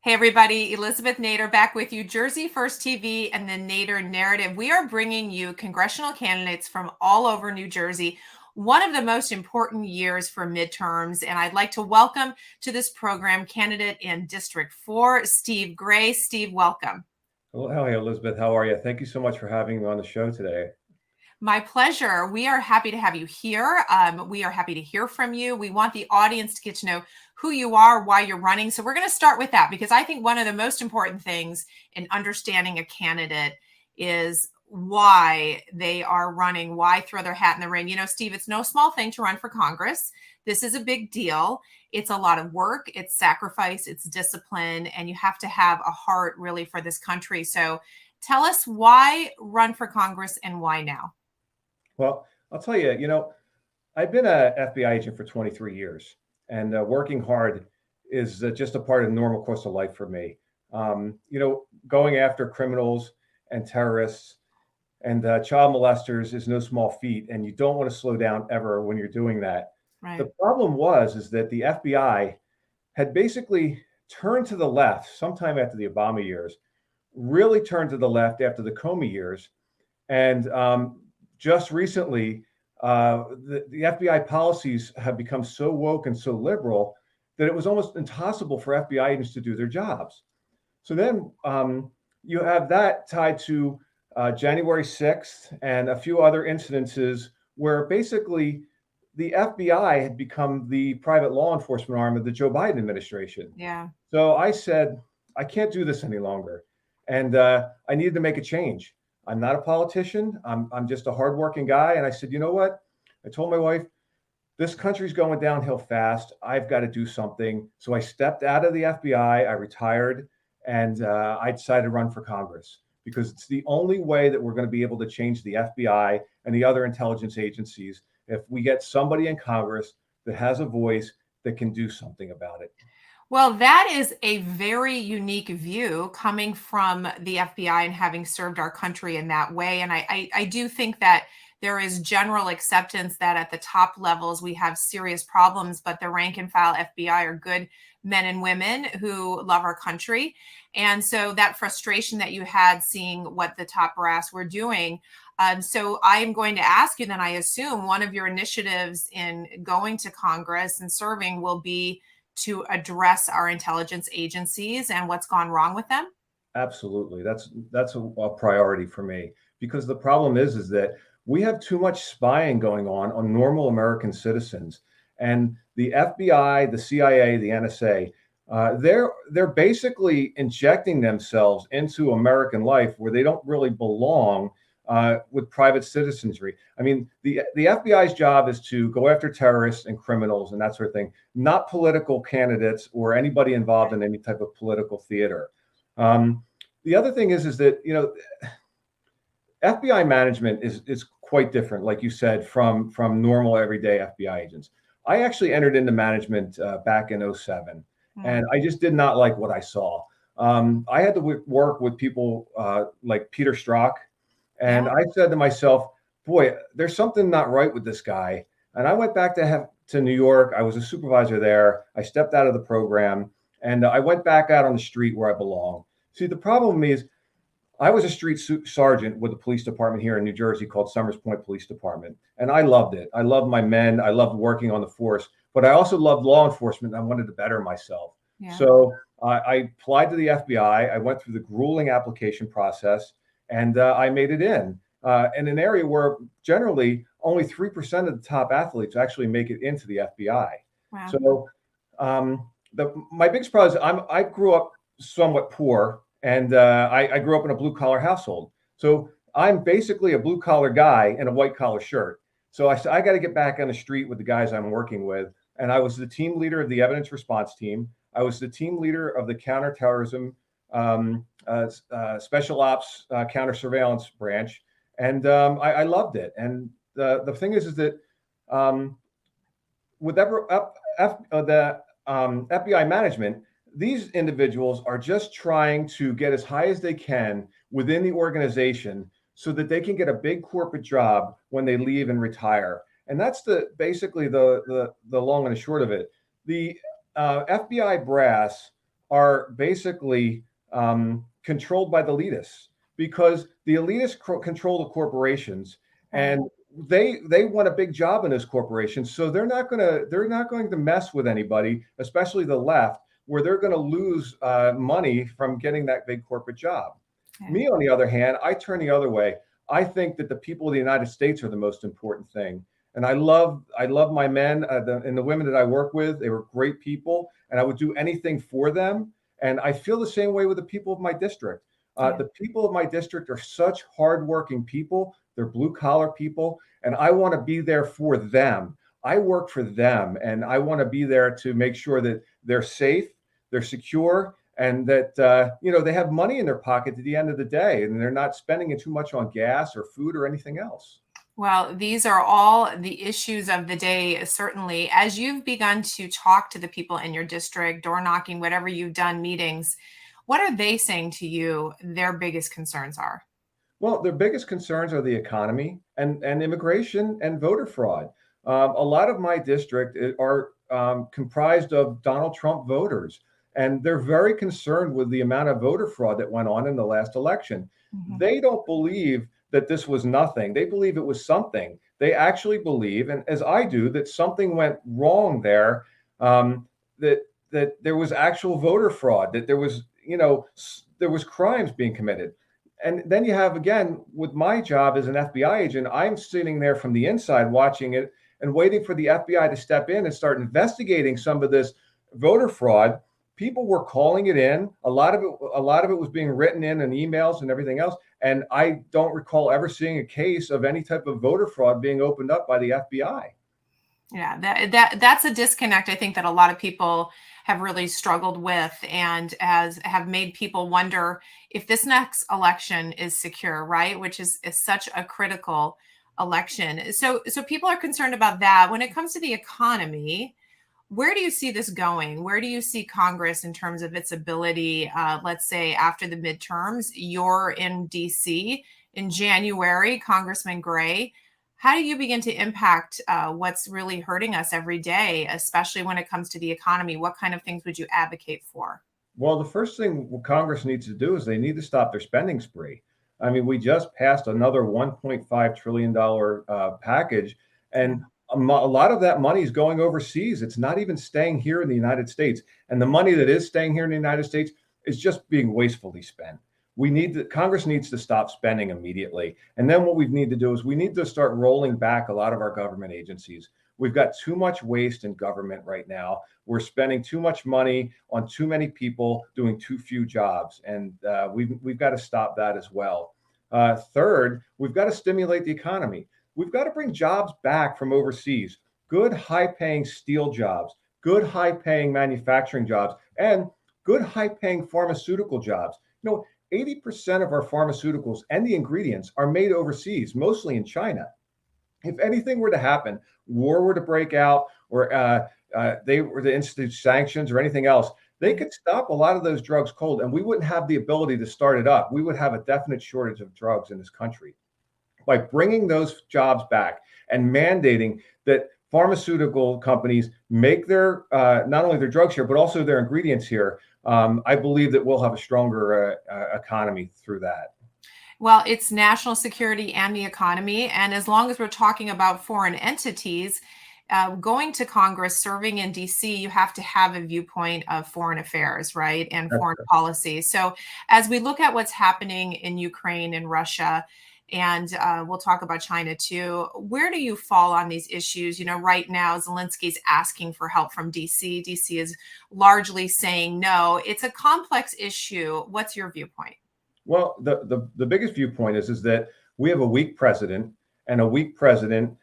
Hey everybody, Elizabeth Nader back with you, Jersey First TV and the Nader Narrative. We are bringing you congressional candidates from all over New Jersey, one of the most important years for midterms. And I'd like to welcome to this program candidate in District 4, Steve Gray. Steve, welcome. Well, hey, Elizabeth, how are you? Thank you so much for having me on the show today. My pleasure. We are happy to have you here. We are happy to hear from you. We want the audience to get to know who you are, why you're running. So we're going to start with that because I think one of the most important things in understanding a candidate is why they are running, why throw their hat in the ring. You know, Steve, it's no small thing to run for Congress. This is a big deal. It's a lot of work, it's sacrifice, it's discipline, and you have to have a heart really for this country. So tell us why run for Congress and why now? Well, I'll tell you, I've been a FBI agent for 23 years, and working hard is just a part of the normal course of life for me. Going after criminals and terrorists and child molesters is no small feat, and you don't want to slow down ever when you're doing that. Right. The problem is that the FBI had basically turned to the left sometime after the Obama years, really turned to the left after the Comey years, and just recently, the FBI policies have become so woke and so liberal that it was almost impossible for FBI agents to do their jobs. So then you have that tied to January 6th and a few other incidences where basically the FBI had become the private law enforcement arm of the Joe Biden administration. Yeah. So I said, I can't do this any longer. And I needed to make a change. I'm not a politician. I'm just a hardworking guy. And I said, you know what? I told my wife, this country's going downhill fast. I've got to do something. So I stepped out of the FBI. I retired, and I decided to run for Congress because it's the only way that we're going to be able to change the FBI and the other intelligence agencies if we get somebody in Congress that has a voice that can do something about it. Well, that is a very unique view coming from the FBI and having served our country in that way. And I do think that there is general acceptance that at the top levels we have serious problems, but the rank and file FBI are good men and women who love our country. And so that frustration that you had seeing what the top brass were doing. So I am going to ask you then, I assume one of your initiatives in going to Congress and serving will be to address our intelligence agencies and what's gone wrong with them? Absolutely. That's a priority for me because the problem is that we have too much spying going on normal American citizens. And the FBI, the CIA, the NSA, they're basically injecting themselves into American life where they don't really belong with private citizenry. I mean, the FBI's job is to go after terrorists and criminals and that sort of thing, not political candidates or anybody involved in any type of political theater. The other thing is that FBI management is quite different, like you said, from normal everyday FBI agents. I actually entered into management back in 07, and I just did not like what I saw. I had to work with people like Peter Strzok, and I said to myself, boy, there's something not right with this guy. And I went back to New York. I was a supervisor there. I stepped out of the program, and I went back out on the street where I belong. See, the problem is I was a street sergeant with a police department here in New Jersey called Summers Point Police Department, and I loved it. I loved my men. I loved working on the force, but I also loved law enforcement. And I wanted to better myself. Yeah. So I applied to the FBI. I went through the grueling application process, and I made it in an area where generally only 3% of the top athletes actually make it into the FBI. Wow. So my biggest problem is I grew up somewhat poor. And I grew up in a blue collar household. So I'm basically a blue collar guy in a white collar shirt. So I said, I got to get back on the street with the guys I'm working with. And I was the team leader of the evidence response team. I was the team leader of the counterterrorism special ops counter surveillance branch. And I loved it. And the thing is that with the FBI management, these individuals are just trying to get as high as they can within the organization so that they can get a big corporate job when they leave and retire. And that's basically the long and the short of it. The FBI brass are basically controlled by the elitists, because the elitists control the corporations, and they want a big job in those corporations. So they're not going to mess with anybody, especially the left, where they're going to lose money from getting that big corporate job. Yeah. Me, on the other hand, I turn the other way. I think that the people of the United States are the most important thing. And I love my men and the women that I work with. They were great people, and I would do anything for them. And I feel the same way with the people of my district. The people of my district are such hardworking people. They're blue collar people, and I want to be there for them. I work for them, and I want to be there to make sure that they're safe, they're secure, and that they have money in their pocket at the end of the day, and they're not spending it too much on gas or food or anything else. Well, these are all the issues of the day, certainly. As you've begun to talk to the people in your district, door knocking, whatever you've done, meetings, what are they saying to you their biggest concerns are? Well, their biggest concerns are the economy and immigration and voter fraud. A lot of my district are comprised of Donald Trump voters, and they're very concerned with the amount of voter fraud that went on in the last election. They don't believe that this was nothing. They believe it was something. They actually believe, and as I do, that something went wrong there, that there was actual voter fraud, that there was crimes being committed. And then you have, again, with my job as an FBI agent, I'm sitting there from the inside watching it and waiting for the FBI to step in and start investigating some of this voter fraud. People were calling it in. A lot of it was being written in emails and everything else. And I don't recall ever seeing a case of any type of voter fraud being opened up by the FBI. Yeah, that's a disconnect, I think, that a lot of people have really struggled with, and have made people wonder if this next election is secure, right? Which is such a critical election. So people are concerned about that. When it comes to the economy, where do you see this going? Where do you see Congress in terms of its ability, let's say after the midterms? You're in DC in January, Congressman Gray. How do you begin to impact what's really hurting us every day, especially when it comes to the economy? What kind of things would you advocate for? Well, the first thing Congress needs to do is they need to stop their spending spree. I mean, we just passed another $1.5 trillion package, and a lot of that money is going overseas. It's not even staying here in the United States. And the money that is staying here in the United States is just being wastefully spent. Congress needs to stop spending immediately. And then what we need to do is we need to start rolling back a lot of our government agencies. We've got too much waste in government right now. We're spending too much money on too many people doing too few jobs. And we've got to stop that as well. Third, we've got to stimulate the economy. We've got to bring jobs back from overseas, good high-paying steel jobs, good high-paying manufacturing jobs, and good high-paying pharmaceutical jobs. 80% of our pharmaceuticals and the ingredients are made overseas, mostly in China. If anything were to happen, war were to break out, or they were to institute sanctions or anything else, they could stop a lot of those drugs cold, and we wouldn't have the ability to start it up. We would have a definite shortage of drugs in this country. By bringing those jobs back and mandating that pharmaceutical companies make their not only their drugs here, but also their ingredients here, I believe that we'll have a stronger economy through that. Well, it's national security and the economy. And as long as we're talking about foreign entities, going to Congress, serving in DC, you have to have a viewpoint of foreign affairs, right? And foreign policy. So as we look at what's happening in Ukraine and Russia, and we'll talk about China too, where do you fall on these issues? Right now, Zelensky's asking for help from DC. DC is largely saying no. It's a complex issue. What's your viewpoint? Well, the biggest viewpoint is that we have a weak president, and a weak president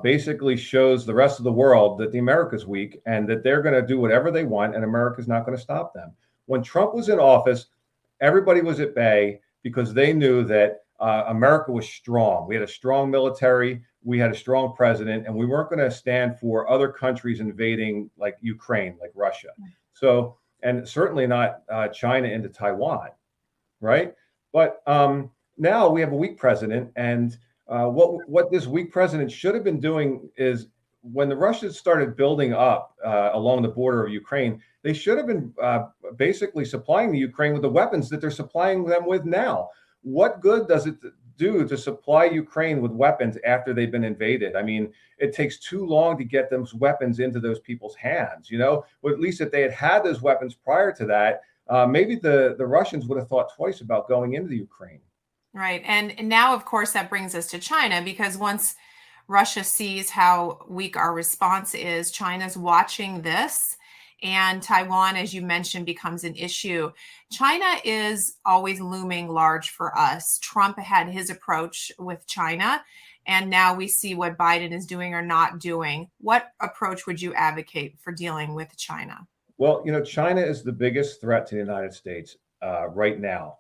basically shows the rest of the world that the America's weak and that they're going to do whatever they want, and America's not going to stop them. When Trump was in office, everybody was at bay because they knew that America was strong. We had a strong military, we had a strong president, and we weren't going to stand for other countries invading like Ukraine, like Russia. So, and certainly not China into Taiwan, right? But now we have a weak president, and what this weak president should have been doing is when the Russians started building up along the border of Ukraine, they should have been basically supplying the Ukraine with the weapons that they're supplying them with now. What good does it do to supply Ukraine with weapons after they've been invaded? I mean, it takes too long to get those weapons into those people's hands, Well, at least if they had had those weapons prior to that, maybe the Russians would have thought twice about going into the Ukraine. Right. And now, of course, that brings us to China, because once Russia sees how weak our response is, China's watching this, and Taiwan, as you mentioned, becomes an issue. China is always looming large for us. Trump had his approach with China, and now we see what Biden is doing or not doing. What approach would you advocate for dealing with China? Well, China is the biggest threat to the United States right now.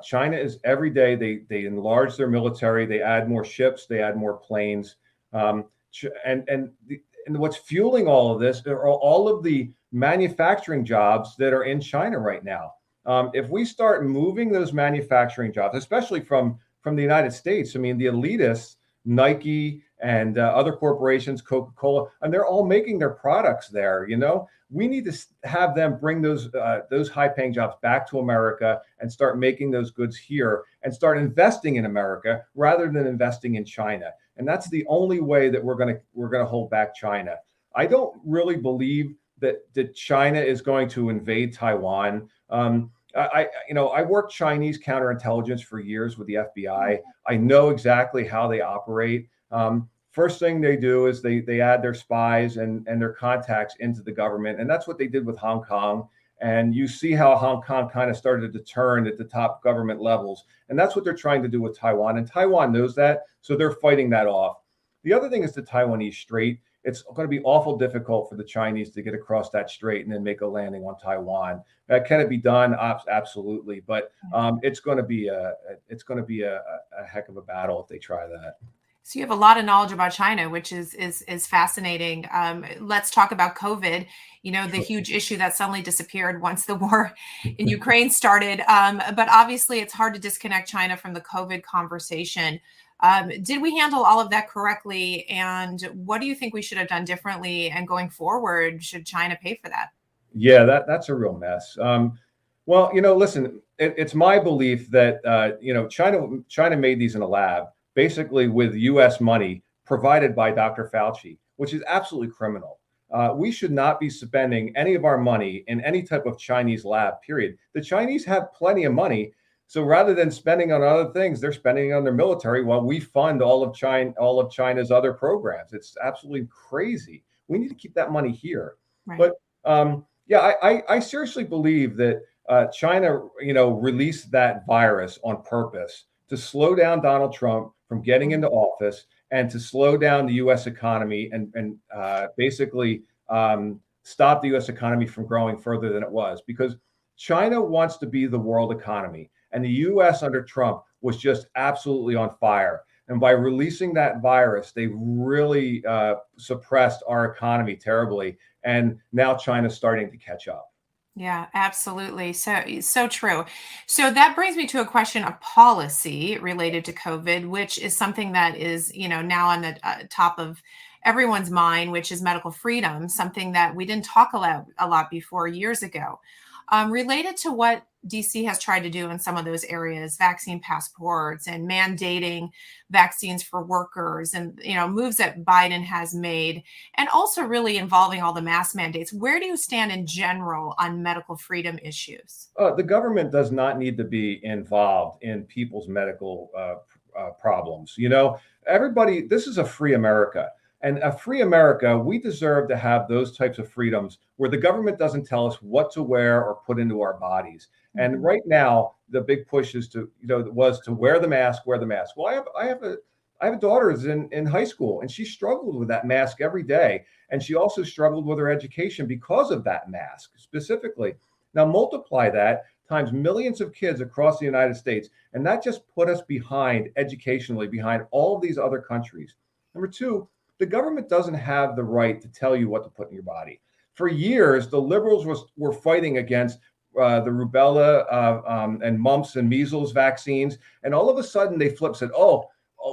China is every day they enlarge their military, they add more ships, they add more planes, and what's fueling all of this are all of the manufacturing jobs that are in China right now. If we start moving those manufacturing jobs, especially from the United States, I mean, the elitists, Nike and other corporations, Coca-Cola, and they're all making their products there. We need to have them bring those high-paying jobs back to America and start making those goods here and start investing in America rather than investing in China. And that's the only way that we're gonna hold back China. I don't really believe that China is going to invade Taiwan. I worked Chinese counterintelligence for years with the FBI. I know exactly how they operate. First thing they do is they add their spies and their contacts into the government. And that's what they did with Hong Kong. And you see how Hong Kong kind of started to turn at the top government levels. And that's what they're trying to do with Taiwan. And Taiwan knows that. So they're fighting that off. The other thing is the Taiwanese Strait. It's going to be awful difficult for the Chinese to get across that strait and then make a landing on Taiwan. Can it be done? Absolutely, but it's going to be a heck of a battle if they try that. So you have a lot of knowledge about China, which is fascinating. Let's talk about COVID. The huge issue that suddenly disappeared once the war in Ukraine started. But obviously, it's hard to disconnect China from the COVID conversation. Did we handle all of that correctly? And what do you think we should have done differently? And going forward, should China pay for that? Yeah, that's a real mess. Well, listen, it's my belief that China made these in a lab, basically with U.S. money provided by Dr. Fauci, which is absolutely criminal. We should not be spending any of our money in any type of Chinese lab, period. The Chinese have plenty of money. So rather than spending on other things, they're spending on their military while we fund all of China's other programs. It's absolutely crazy. We need to keep that money here. Right. But I seriously believe that China, released that virus on purpose to slow down Donald Trump from getting into office and to slow down the U.S. economy and basically stop the U.S. economy from growing further than it was, because China wants to be the world economy. And the U.S. under Trump was just absolutely on fire. And by releasing that virus, they really suppressed our economy terribly. And now China's starting to catch up. Yeah, absolutely. So true. So that brings me to a question of policy related to COVID, which is something that is, now on the top of everyone's mind, which is medical freedom, something that we didn't talk a lot before years ago. Related to what DC has tried to do in some of those areas, vaccine passports and mandating vaccines for workers and, moves that Biden has made, and also really involving all the mask mandates. Where do you stand in general on medical freedom issues? The government does not need to be involved in people's medical problems. Everybody, this is a free America. And a free America, we deserve to have those types of freedoms where the government doesn't tell us what to wear or put into our bodies. And right now, the big push is was to wear the mask, wear the mask. Well, I have a daughter who's in high school, and she struggled with that mask every day. And she also struggled with her education because of that mask specifically. Now multiply that times millions of kids across the United States, and that just put us behind educationally, behind all of these other countries. Number two, the government doesn't have the right to tell you what to put in your body. For years, the liberals were fighting against the rubella and mumps and measles vaccines. And all of a sudden they flipped, said,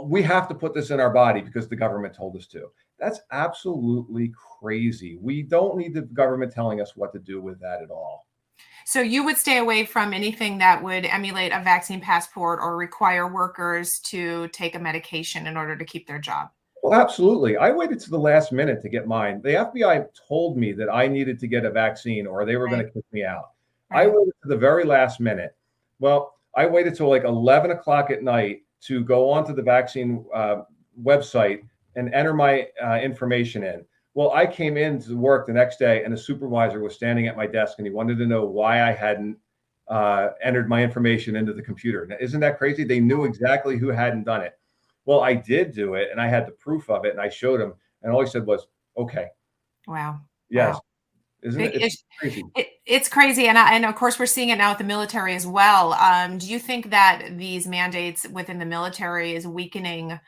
well, we have to put this in our body because the government told us to. That's absolutely crazy. We don't need the government telling us what to do with that at all. So you would stay away from anything that would emulate a vaccine passport or require workers to take a medication in order to keep their job. Well, absolutely. I waited to the last minute to get mine. The FBI told me that I needed to get a vaccine or they were going Right. to kick me out. I Right. waited to the very last minute. Well, I waited till like 11 o'clock at night to go onto the vaccine website and enter my information in. Well, I came into work the next day and the supervisor was standing at my desk and he wanted to know why I hadn't entered my information into the computer. Now, isn't that crazy? They knew exactly who hadn't done it. Well, I did do it and I had the proof of it and I showed him and all he said was, okay, Wow. yes. Wow. Isn't Big it? It's issue. crazy. It's crazy, and of course we're seeing it now with the military as well. Do you think that these mandates within the military is weakening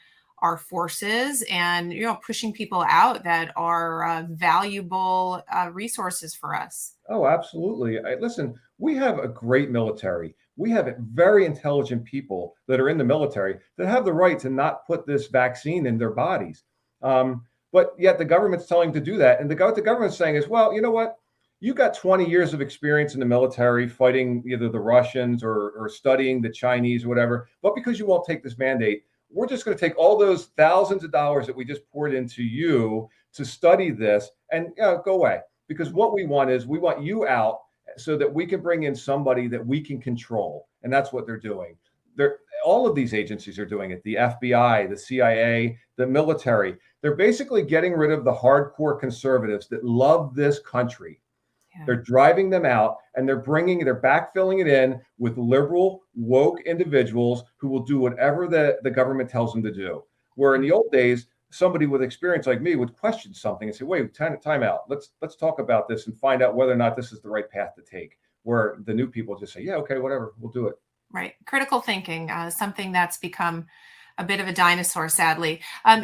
our forces and pushing people out that are valuable resources for us? Oh, absolutely. Listen, we have a great military. We have very intelligent people that are in the military that have the right to not put this vaccine in their bodies. But yet the government's telling them to do that. And what the government's saying is, well, you know what? You got 20 years of experience in the military fighting either the Russians or studying the Chinese or whatever. But because you won't take this mandate, we're just going to take all those thousands of dollars that we just poured into you to study this and go away. Because what we want is we want you out so that we can bring in somebody that we can control. And that's what they're doing. All of these agencies are doing it. The FBI, the CIA, the military. They're basically getting rid of the hardcore conservatives that love this country. Yeah. They're driving them out and they're backfilling it in with liberal, woke individuals who will do whatever the government tells them to do. Where in the old days, somebody with experience like me would question something and say, wait, time out. Let's talk about this and find out whether or not this is the right path to take. Where the new people just say, yeah, okay, whatever, we'll do it. Right. Critical thinking, something that's become a bit of a dinosaur, sadly.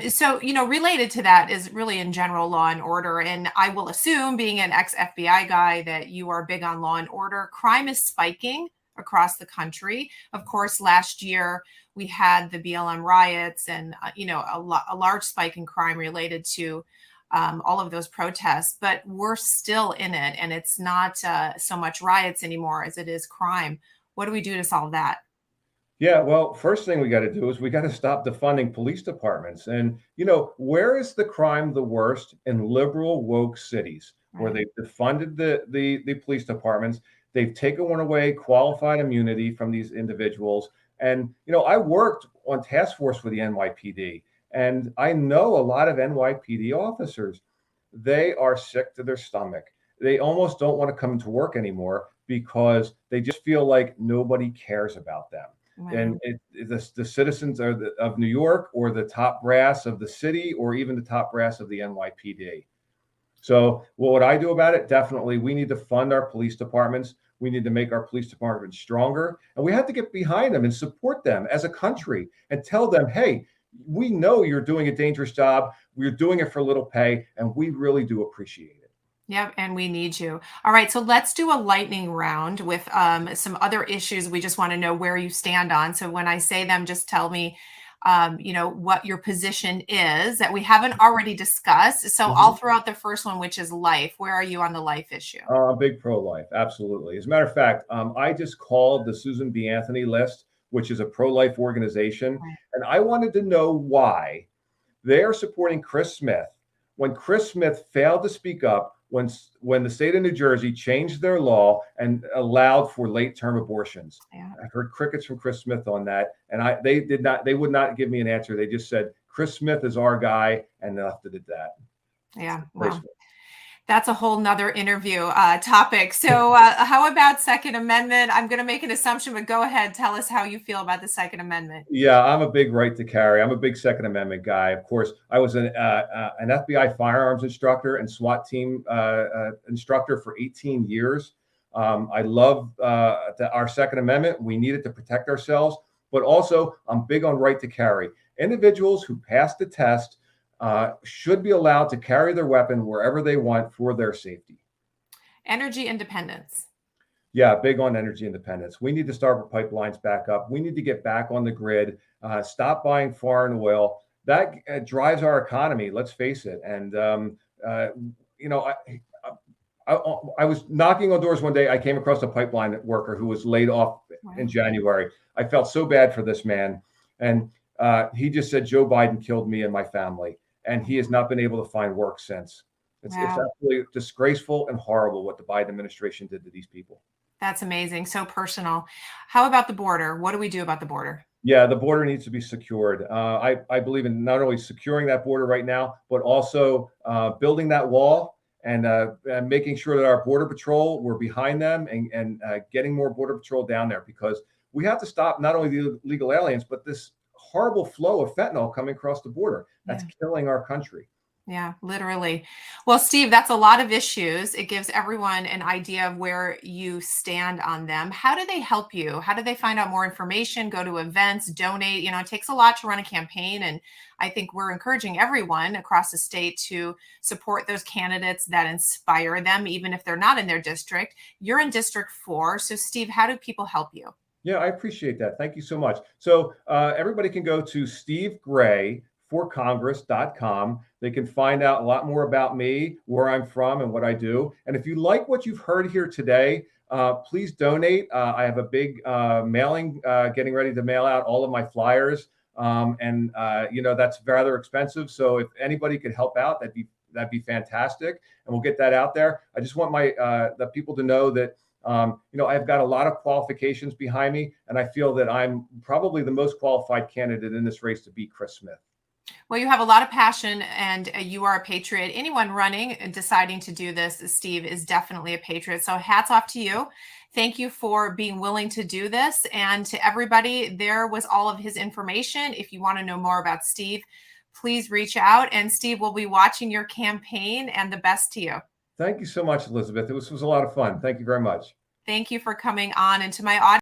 So, related to that is really in general law and order. And I will assume, being an ex-FBI guy, that you are big on law and order. Crime is spiking across the country. Of course, last year we had the BLM riots and, a large spike in crime related to all of those protests. But we're still in it. And it's not so much riots anymore as it is crime. What do we do to solve that? Yeah, well, first thing we got to do is we got to stop defunding police departments. And, where is the crime the worst? In liberal, woke cities where Right. they've defunded the police departments. They've taken away qualified immunity from these individuals. And, I worked on task force for the NYPD, and I know a lot of NYPD officers. They are sick to their stomach. They almost don't want to come to work anymore because they just feel like nobody cares about them. And Wow. the citizens of New York or the top brass of the city or even the top brass of the NYPD. So what would I do about it? Definitely, we need to fund our police departments. We need to make our police departments stronger. And we have to get behind them and support them as a country and tell them, hey, we know you're doing a dangerous job. We're doing it for little pay, and we really do appreciate it. Yep, and we need you. All right, so let's do a lightning round with some other issues we just want to know where you stand on. So when I say them, just tell me, what your position is that we haven't already discussed. So I'll throw out the first one, which is life. Where are you on the life issue? Big pro-life, absolutely. As a matter of fact, I just called the Susan B. Anthony list, which is a pro-life organization, Right. and I wanted to know why they are supporting Chris Smith when Chris Smith failed to speak up when the state of New Jersey changed their law and allowed for late-term abortions. Yeah. I've heard crickets from Chris Smith on that, and they would not give me an answer. They just said Chris Smith is our guy, and left it at that. Yeah. Wow. Personally. That's a whole nother interview topic. So how about Second Amendment? I'm going to make an assumption, but go ahead. Tell us how you feel about the Second Amendment. Yeah, I'm a big right to carry. I'm a big Second Amendment guy. Of course, I was an FBI firearms instructor and SWAT team instructor for 18 years. I love our Second Amendment. We need it to protect ourselves, but also I'm big on right to carry. Individuals who pass the test should be allowed to carry their weapon wherever they want for their safety. Energy independence. Yeah, big on energy independence. We need to start our pipelines back up. We need to get back on the grid, stop buying foreign oil. That drives our economy, let's face it. And, uh, you know, I, I was knocking on doors one day. I came across a pipeline worker who was laid off in Wow. January. I felt so bad for this man. And he just said, Joe Biden killed me and my family. And he has not been able to find work since. It's Wow. absolutely disgraceful and horrible what the Biden administration did to these people. That's amazing. So personal. How about the border? What do we do about the border? Yeah, the border needs to be secured. I believe in not only securing that border right now, but also building that wall and making sure that our border patrol, we're behind them and getting more border patrol down there, because we have to stop not only the illegal aliens, but this horrible flow of fentanyl coming across the border. That's Yeah. killing our country. Yeah, literally. Well, Steve, that's a lot of issues. It gives everyone an idea of where you stand on them. How do they help you? How do they find out more information, go to events, donate? It takes a lot to run a campaign. And I think we're encouraging everyone across the state to support those candidates that inspire them, even if they're not in their district. You're in District 4. So, Steve, how do people help you? Yeah, I appreciate that. Thank you so much. So everybody can go to stevegrayforcongress.com. They can find out a lot more about me, where I'm from, and what I do. And if you like what you've heard here today, please donate. I have a big mailing getting ready to mail out all of my flyers. That's rather expensive. So if anybody could help out, that'd be fantastic. And we'll get that out there. I just want the people to know that I've got a lot of qualifications behind me, and I feel that I'm probably the most qualified candidate in this race to beat Chris Smith. Well, you have a lot of passion and you are a patriot. Anyone running and deciding to do this, Steve, is definitely a patriot. So hats off to you. Thank you for being willing to do this. And to everybody, there was all of his information. If you want to know more about Steve, please reach out. And Steve will be watching your campaign, and the best to you. Thank you so much, Elizabeth. This was a lot of fun. Thank you very much. Thank you for coming on. And to my audience,